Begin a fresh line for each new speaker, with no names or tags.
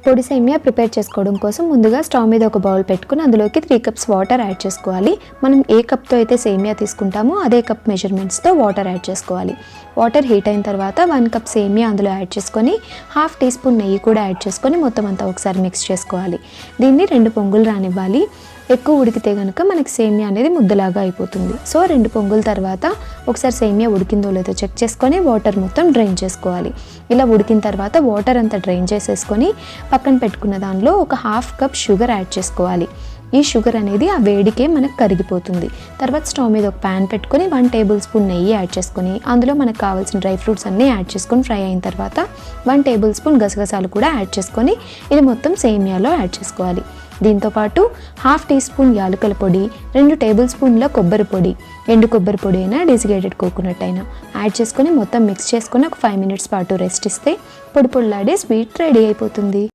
పొడి సేమియా ప్రిపేర్ చేసుకోవడం కోసం ముందుగా స్టవ్ మీద ఒక బౌల్ పెట్టుకుని అందులోకి 3 కప్స్ వాటర్ యాడ్ చేసుకోవాలి. మనం ఏ కప్తో అయితే సేమియా తీసుకుంటామో అదే కప్ మెజర్మెంట్స్తో వాటర్ యాడ్ చేసుకోవాలి. వాటర్ హీట్ అయిన తర్వాత 1 కప్ సేమియా అందులో యాడ్ చేసుకొని 1/2 టీ స్పూన్ నెయ్యి కూడా యాడ్ చేసుకొని మొత్తం అంతా ఒకసారి మిక్స్ చేసుకోవాలి. దీన్ని 2 పొంగులు రానివ్వాలి. ఎక్కువ ఉడికితే కనుక మనకి సేమియా అనేది ముద్దలాగా అయిపోతుంది. సో 2 పొంగుల తర్వాత ఒకసారి సేమియా ఉడికిందో లేదో చెక్ చేసుకొని వాటర్ మొత్తం డ్రైన్ చేసుకోవాలి. ఇలా ఉడికిన తర్వాత వాటర్ అంతా డ్రైన్ చేసేసుకొని పక్కన పెట్టుకున్న దానిలో ఒక 1/2 కప్ షుగర్ యాడ్ చేసుకోవాలి. ఈ షుగర్ అనేది ఆ వేడికే మనకు కరిగిపోతుంది. తర్వాత స్టవ్ మీద ఒక ప్యాన్ పెట్టుకొని 1 టేబుల్ స్పూన్ నెయ్యి యాడ్ చేసుకొని అందులో మనకు కావాల్సిన డ్రై ఫ్రూట్స్ అన్నీ యాడ్ చేసుకొని ఫ్రై అయిన తర్వాత 1 టేబుల్ స్పూన్ గసగసాలు కూడా యాడ్ చేసుకొని ఇది మొత్తం సేమియాలో యాడ్ చేసుకోవాలి. దీంతోపాటు 1/2 టీ స్పూన్ యాలకుల పొడి, 2 టేబుల్ స్పూన్ల కొబ్బరి పొడి, ఎండు కొబ్బరి పొడి అయినా డెసికేటెడ్ కోకోనట్ అయినా యాడ్ చేసుకొని మొత్తం మిక్స్ చేసుకొని ఒక 5 మినిట్స్ పాటు రెస్ట్ ఇస్తే పొడి పొడిలాడే స్వీట్ రెడీ అయిపోతుంది.